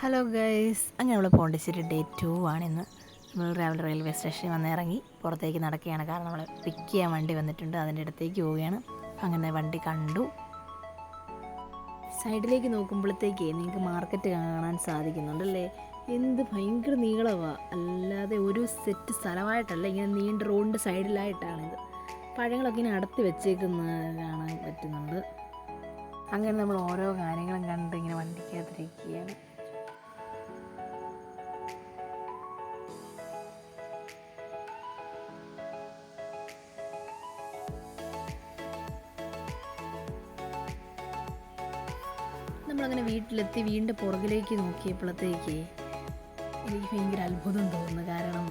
Hello guys, അങ്ങനെ നമ്മൾ Pondicherry day 2 ആണിന്ന്. നമ്മൾ രാവിലെ റെയിൽവേ സ്റ്റേഷനിൽ വന്നിറങ്ങി പുറത്തേക്ക് നടക്കുകയാണ്. കാരണം നമ്മൾ പിക്ക് ചെയ്യാൻ വണ്ടി വന്നിട്ടുണ്ട്, അതിൻ്റെ അടുത്തേക്ക് പോവുകയാണ്. അങ്ങനെ വണ്ടി കണ്ടു. സൈഡിലേക്ക് നോക്കുമ്പോഴത്തേക്കേ നിങ്ങൾക്ക് മാർക്കറ്റ് കാണാൻ സാധിക്കുന്നുണ്ടല്ലേ. എന്ത് ഭയങ്കര നീളമാണ്, അല്ലാതെ ഒരു സെറ്റ് സ്ഥലമായിട്ടല്ല, ഇങ്ങനെ നീണ്ട റോഡിൻ്റെ സൈഡിലായിട്ടാണിത്. പഴങ്ങളൊക്കെ ഇങ്ങനെ അടത്തി വെച്ചേക്കുന്നത് കാണാൻ പറ്റുന്നുണ്ട്. അങ്ങനെ നമ്മൾ ഓരോ കാര്യങ്ങളും കണ്ട് ഇങ്ങനെ വണ്ടിക്കകത്തിരിക്കുകയാണ്. നമ്മളങ്ങനെ വീട്ടിലെത്തി വീണ്ടും പുറകിലേക്ക് നോക്കിയപ്പോഴത്തേക്ക് എനിക്ക് ഭയങ്കര അത്ഭുതം തോന്നുന്നു. കാരണം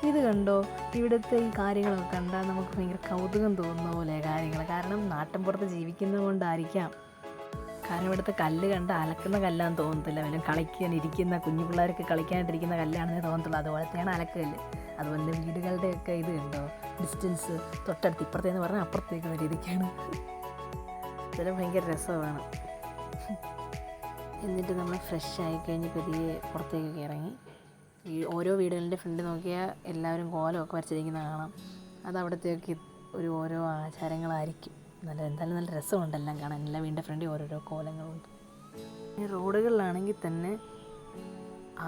ഇത് കണ്ടോ, ഇവിടുത്തെ ഈ കാര്യങ്ങളൊക്കെ കണ്ടാൽ നമുക്ക് ഭയങ്കര കൗതുകം തോന്നുന്ന പോലെ കാര്യങ്ങൾ. കാരണം നാട്ടിൻപുറത്ത് ജീവിക്കുന്നത് കൊണ്ടായിരിക്കാം. കാരണം ഇവിടുത്തെ കല്ല് കണ്ട് അലക്കുന്ന കല്ലാന്ന് തോന്നത്തില്ല, വല്ല കളിക്കാൻ ഇരിക്കുന്ന കുഞ്ഞു പിള്ളേർക്ക് കളിക്കാനായിട്ടിരിക്കുന്ന കല്ലാണെന്നേ തോന്നത്തുള്ളൂ. അതുപോലത്തെയാണ് അലക്കല്ല്. അതുപോലെ വീടുകളുടെയൊക്കെ ഇത് കണ്ടോ, ഡിസ്റ്റൻസ് തൊട്ടടുത്ത്, ഇപ്പുറത്തേന്ന് പറഞ്ഞാൽ അപ്പുറത്തേക്കുന്ന രീതിക്കാണ്. ഇതെല്ലാം ഭയങ്കര രസമാണ്. എന്നിട്ട് നമ്മൾ ഫ്രഷ് ആയി കഴിഞ്ഞ് പതിയെ പുറത്തേക്കൊക്കെ ഇറങ്ങി. ഓരോ വീടുകളുടെ ഫ്രണ്ട് നോക്കിയാൽ എല്ലാവരും കോലമൊക്കെ വരച്ചിരിക്കുന്നത് കാണാം. അത് അവിടത്തേക്ക് ഓരോ ആചാരങ്ങളായിരിക്കും. എന്തായാലും നല്ല രസമുണ്ടെല്ലാം കാണാൻ. എല്ലാ വീടിൻ്റെ ഫ്രണ്ടിൽ ഓരോരോ കോലങ്ങളുണ്ട്. റോഡുകളിലാണെങ്കിൽ തന്നെ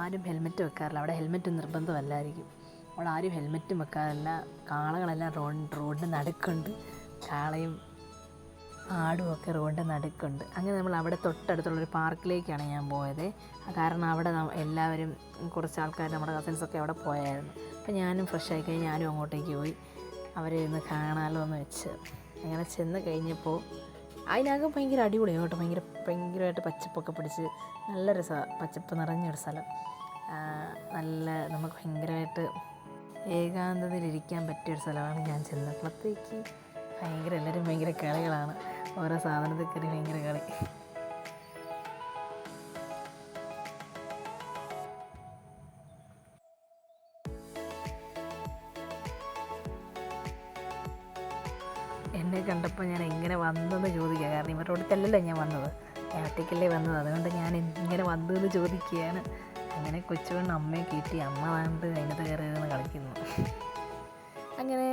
ആരും ഹെൽമെറ്റ് വെക്കാറില്ല. അവിടെ ഹെൽമെറ്റ് നിർബന്ധമല്ലായിരിക്കും. അവിടെ ആരും ഹെൽമെറ്റും വെക്കാറില്ല. കാളകളെല്ലാം റോഡിൻ്റെ നടുക്കുണ്ട്. കാളയും ആടുമൊക്കെ റോഡിൻ്റെ നടുക്കുണ്ട്. അങ്ങനെ നമ്മൾ അവിടെ തൊട്ടടുത്തുള്ളൊരു പാർക്കിലേക്കാണ് ഞാൻ പോയത്. കാരണം അവിടെ എല്ലാവരും കുറച്ച് ആൾക്കാർ, നമ്മുടെ കസിൻസൊക്കെ അവിടെ പോയായിരുന്നു. അപ്പോൾ ഞാനും ഫ്രഷ് ആയി കഴിഞ്ഞ് ഞാനും അങ്ങോട്ടേക്ക് പോയി. അവരെ ഇന്ന് കാണാമല്ലോ എന്ന് വെച്ച് അങ്ങനെ ചെന്ന് കഴിഞ്ഞപ്പോൾ അതിനകം ഭയങ്കര അടിപൊളിയാണ് കേട്ടോ. ഭയങ്കരമായിട്ട് പച്ചപ്പൊക്കെ പിടിച്ച് നല്ല രസമാണ്. പച്ചപ്പ് നിറഞ്ഞൊരു സ്ഥലം. നമുക്ക് ഭയങ്കരമായിട്ട് ഏകാന്തതയിലിരിക്കാൻ പറ്റിയൊരു സ്ഥലമാണ്. ഞാൻ ചെന്നപ്പോഴത്തേക്ക് എല്ലാവരും ഭയങ്കര കളികളാണ്. ഓരോ സാധനത്തിൽ കയറി ഭയങ്കര കളി. എന്നെ കണ്ടപ്പോൾ ഞാൻ എങ്ങനെ വന്നതെന്ന് ചോദിക്കുക. കാരണം ഇവരുടെ അടുത്തല്ലല്ലോ ഞാൻ വന്നത്, ഞാൻ ഒറ്റയ്ക്കല്ലേ വന്നത്. അതുകൊണ്ട് ഞാൻ ഇങ്ങനെ വന്നതെന്ന് ചോദിക്കുകയാണ്. അങ്ങനെ കൊച്ചുകൊണ്ട് അമ്മയെ കയറ്റി അമ്മ താണ്ട് അതിനകത്ത് കയറി കളിക്കുന്നു. അങ്ങനെ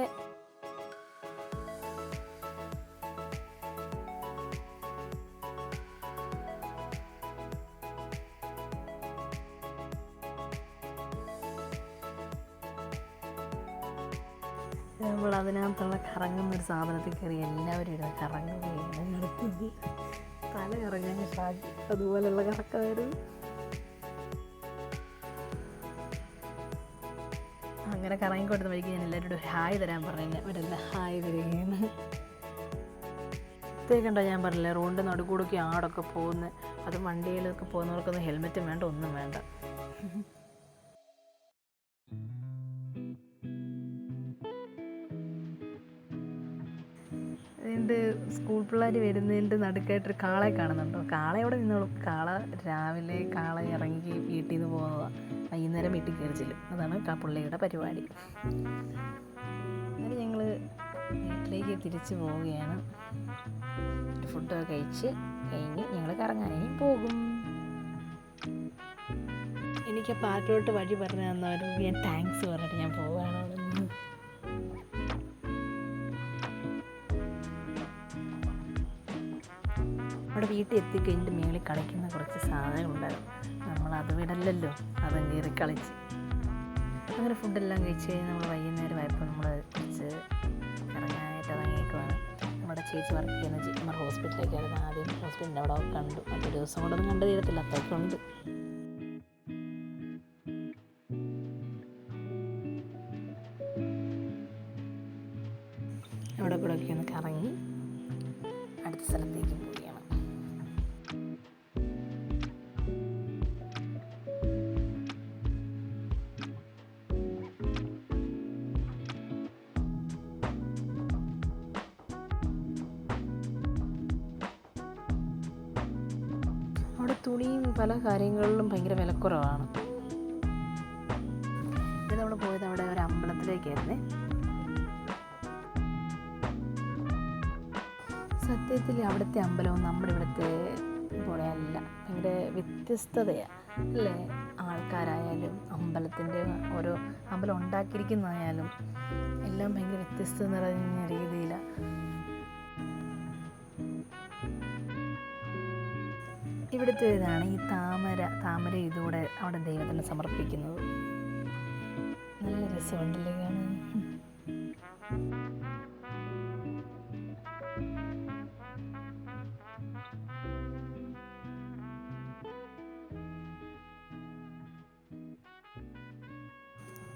നമ്മൾ അതിനകത്തുള്ള കറങ്ങുന്നൊരു സാധനത്തിൽ കയറി എല്ലാവരും ഇരുന്ന് കറങ്ങുകയാണ് നടക്കുന്നത്. തല കറങ്ങാൻ ഷാജി അതുപോലെയുള്ള കറക്കമായിരുന്നു. അങ്ങനെ കറങ്ങിക്കൊടുത്ത വഴിക്ക് ഞാൻ എല്ലാവരോടും ഹായ് തരാൻ പറഞ്ഞു. അവരെല്ലാം ഹായ് തരികയാണ്. ഇതേക്കണ്ടോ, ഞാൻ പറഞ്ഞില്ലേ റോഡിൻ്റെ നടുക്കൂടൊക്കെ ആടൊക്കെ പോകുന്നത്. അതും വണ്ടിയിലൊക്കെ പോകുന്നവർക്കൊന്നും ഹെൽമെറ്റും വേണ്ട, ഒന്നും വേണ്ട. അതുകൊണ്ട് സ്കൂൾ പിള്ളേർ വരുന്നതിൻ്റെ നടുക്കായിട്ടൊരു കാളയെ കാണുന്നുണ്ടോ. കാള അവിടെ നിന്നോളും. രാവിലെ ഇറങ്ങി വീട്ടിൽ നിന്ന് പോകുന്നതാണ്. വൈകുന്നേരം വീട്ടിൽ കയറി ചെല്ലും. അതാണ് പുള്ളിയുടെ പരിപാടി. അങ്ങനെ ഞങ്ങൾ വീട്ടിലേക്ക് തിരിച്ചു പോവുകയാണ്. ഫുഡൊക്കെ കഴിച്ച് കഴിഞ്ഞ് ഞങ്ങൾ കറങ്ങാനായി പോകും. എനിക്ക് പാർക്കിലോട്ട് വഴി പറഞ്ഞു തന്നവരോട് ഞാൻ താങ്ക്സ് പറഞ്ഞിട്ട് ഞാൻ പോവുകയാണ്. അവിടെ വീട്ടിൽ എത്തിക്കഴിഞ്ഞിട്ട് മേളിൽ കളിക്കുന്ന കുറച്ച് സാധനങ്ങളുണ്ടായിരുന്നു. നമ്മളത് വിടല്ലല്ലോ, അതും കയറി കളിച്ച്. അങ്ങനെ ഫുഡെല്ലാം കഴിച്ച് കഴിഞ്ഞ് നമ്മൾ വൈകുന്നേരമായപ്പോൾ നമ്മൾ കുറച്ച് ഇറങ്ങാനായിട്ട് ഇറങ്ങിയേക്കുവാണ്. നമ്മുടെ ചേച്ചി വർക്ക് ചെയ്യുന്ന ജിമ്മർ ഹോസ്പിറ്റലിലേക്കായിരുന്നു. ആദ്യം ഹോസ്പിറ്റലിൻ്റെ അവിടെ കണ്ടു. മറ്റൊരു ദിവസം കൊണ്ടൊന്നും കണ്ടു തീരത്തില്ല, അത്രയ്ക്കുണ്ട്. അവിടെ കൂടെ ഒക്കെ ഒന്ന് കറങ്ങി അടുത്ത സ്ഥലത്തേക്ക് പോവുകയാണ്. അവിടെ തുണിയും പല കാര്യങ്ങളിലും ഭയങ്കര വിലക്കുറവാണ്. ഇത് നമ്മൾ പോയത് അവിടെ ഒരു അമ്പലത്തിലേക്കായിരുന്നേ. സത്യത്തിൽ അവിടുത്തെ അമ്പലവും നമ്മുടെ ഇവിടുത്തെ പോലെ അല്ല, ഭയങ്കര വ്യത്യസ്തതയാണ് അല്ലേ? ആൾക്കാരായാലും അമ്പലത്തിൻ്റെ ഓരോ അമ്പലം ഉണ്ടാക്കിയിരിക്കുന്നതായാലും എല്ലാം ഭയങ്കര വ്യത്യസ്തത നിറഞ്ഞ രീതിയിലാണ്. ഇവിടുത്തെ ഇതാണ് ഈ താമര ഇതുകൂടെ അവിടെ ദൈവത്തിന് സമർപ്പിക്കുന്നത്. നല്ല രസമുണ്ടല്ലേ കാണാൻ.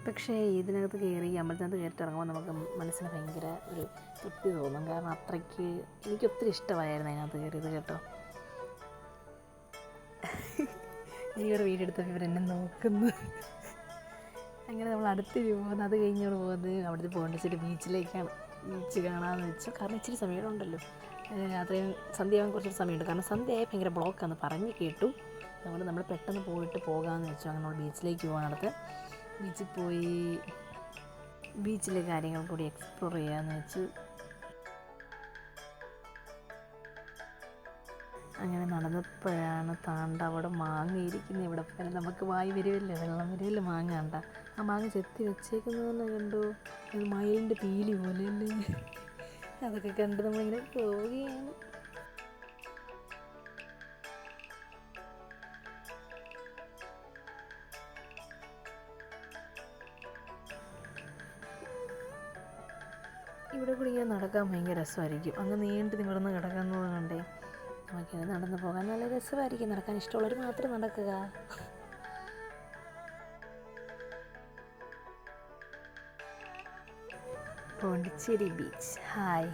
പക്ഷേ ഇതിനകത്ത് കയറി അമ്പലത്തിനകത്ത് കയറിയിട്ട് ഇറങ്ങുമ്പോൾ നമുക്ക് മനസ്സിന് ഭയങ്കര ഒരു തൃപ്തി തോന്നും. കാരണം അത്രയ്ക്ക് എനിക്ക് ഒത്തിരി ഇഷ്ടമായിരുന്നു അതിനകത്ത് കയറിയത് കേട്ടോ. എനിക്കിവിടെ വീഡിയോ എടുത്തപ്പോൾ ഇവരെന്നെ നോക്കുന്നു. അങ്ങനെ നമ്മൾ അടുത്ത് പോകുന്നത്, അത് കഴിഞ്ഞോട് പോകുന്നത് അവിടുത്തെ പോണ്ടിച്ചേരി ബീച്ചിലേക്കാണ്. ബീച്ച് കാണാമെന്ന് വെച്ചു. കാരണം ഇച്ചിരി സമയമുണ്ടല്ലോ, രാത്രി സന്ധ്യയാവാൻ കുറച്ചൊരു സമയമുണ്ട്. കാരണം സന്ധ്യയായി ഭയങ്കര ബ്ലോക്കാന്ന് പറഞ്ഞ് കേട്ടു. അതുകൊണ്ട് നമ്മൾ പെട്ടെന്ന് പോകാമെന്ന് വെച്ചു. അങ്ങനെ നമ്മൾ ബീച്ചിലേക്ക് പോകാൻ അടുത്ത് ബീച്ചിൽ പോയി ബീച്ചിലെ കാര്യങ്ങൾ കൂടി എക്സ്പ്ലോർ ചെയ്യാമെന്ന് വെച്ച് അങ്ങനെ നടന്നപ്പോഴാണ് അവിടെ മാങ്ങ ഇരിക്കുന്നത്. ഇവിടെ പോലെ നമുക്ക് വായി വരുമല്ലോ, വെള്ളം വരുമല്ലോ മാങ്ങ കണ്ട. ആ മാങ്ങ ചെത്തി വെച്ചേക്കുന്നതെന്ന് കണ്ടു. അത് മയിലിൻ്റെ പീലി പോലെ അല്ലേ. അതൊക്കെ കണ്ട് നമ്മളിങ്ങനെ പോവുകയാണ്. ഇവിടെ കൂടി ഇങ്ങനെ നടക്കാൻ ഭയങ്കര രസമായിരിക്കും. അങ്ങ് നീണ്ടു നിവർന്ന് കിടക്കുന്നത് കണ്ടേ നമുക്കിങ്ങനെ നടന്നു പോകാൻ നല്ല രസമായിരിക്കും. നടക്കാൻ ഇഷ്ടമുള്ളവർ മാത്രം നടക്കുക. പോണ്ടിച്ചേരി ബീച്ച്. ഹായ്.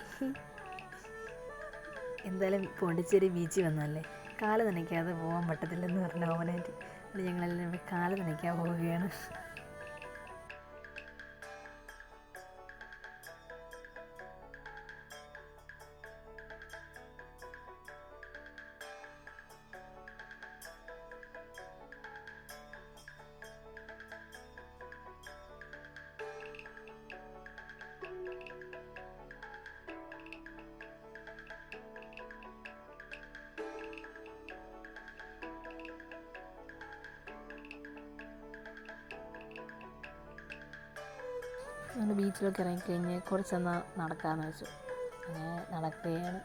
എന്തായാലും പോണ്ടിച്ചേരി ബീച്ചിൽ വന്നല്ലേ, കാല് നനയ്ക്കാതെ പോകാൻ പറ്റത്തില്ലെന്ന് പറഞ്ഞ ഓമനായിട്ട് ഞങ്ങളെല്ലാം കാല് നനയ്ക്കാൻ പോവുകയാണ്. നമ്മൾ ബീച്ചിലൊക്കെ ഇറങ്ങിക്കഴിഞ്ഞ് കുറച്ചൊന്ന് നടക്കാമെന്ന് വെച്ചു. അങ്ങനെ നടക്കുകയാണ്.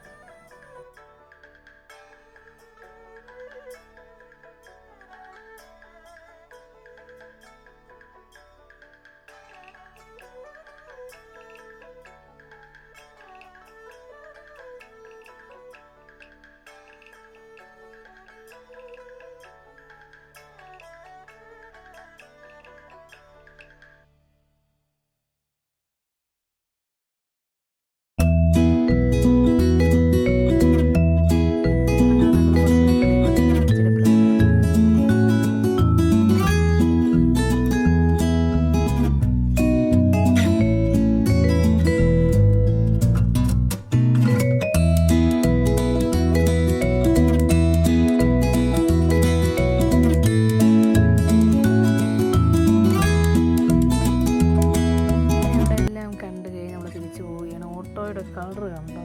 കളറ് കണ്ടോ?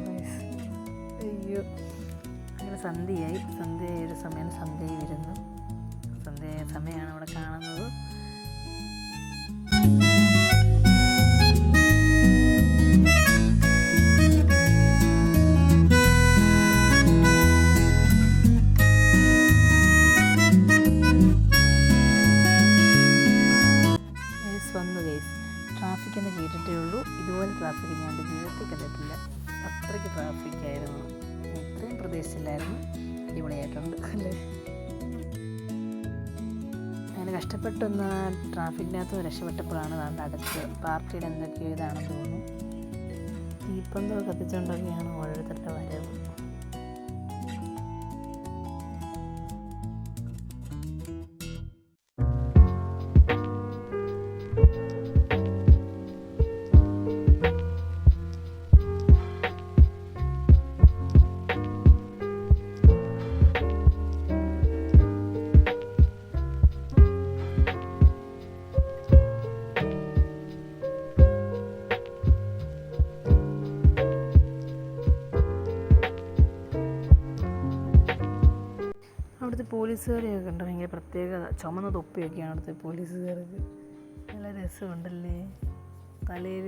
അയ്യോ. അങ്ങനെ സന്ധ്യയായി ഒരു സമയമാണ് സന്ധ്യ വരുന്നു. സന്ധ്യയായ സമയമാണ് അവിടെ കാണുന്നത്. വന്നു ഗൈസ്. ട്രാഫിക് എന്ന് കേട്ടിട്ടേ ഉള്ളൂ, ഇതുപോലെ ട്രാഫിക് ഞാൻ എൻ്റെ ജീവിതത്തിൽ കണ്ടിട്ടില്ല. അത്രയ്ക്ക് ട്രാഫിക്കായിരുന്നു. ഇത്രയും പ്രദേശത്തില്ലായിരുന്നു. അടിപൊളിയായിട്ടുണ്ട് അല്ലേ? അങ്ങനെ കഷ്ടപ്പെട്ടൊന്ന് ട്രാഫിക്കിനകത്ത് രക്ഷപ്പെട്ടപ്പോഴാണ് നമ്മുടെ അടുത്ത് പാർട്ടിയുടെ എന്തൊക്കെയോ ഇതാണെന്ന് തോന്നുന്നു. തീപ്പന്തോ കത്തിച്ചുകൊണ്ടൊക്കെയാണ് ഓരോരുത്തരുടെ വരവ്. പോലീസുകാരെയൊക്കെ ഉണ്ട്, ഭയങ്കര പ്രത്യേകത. ചുമന്ന തൊപ്പിയൊക്കെയാണ് അവിടുത്തെ പോലീസുകാർക്ക്. നല്ല രസമുണ്ടല്ലേ. തലയിൽ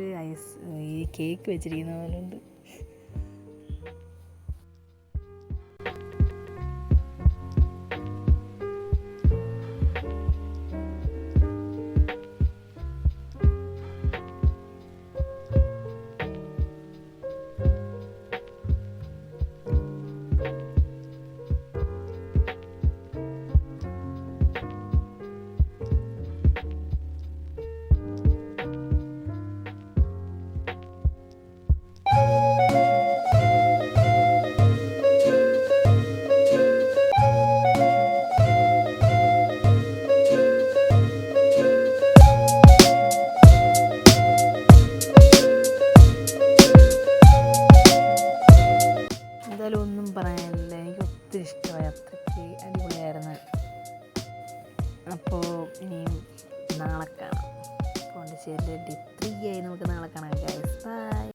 ഈ കേക്ക് വെച്ചിരിക്കുന്ന പോലെ ഉണ്ട്. എന്തായാലും ഒന്നും പറയാനില്ല, എനിക്ക് ഒത്തിരി ഇഷ്ടമായി, അത്രയ്ക്ക് അടിപൊളിയായിരുന്നു. അപ്പോൾ ഇനിയും നാളെ കാണാം. പോണ്ടിച്ചേരിയിൽ ഡേ 3 ആയി. നമുക്ക് നാളെ കാണാം ഗൈസ്. ബൈ.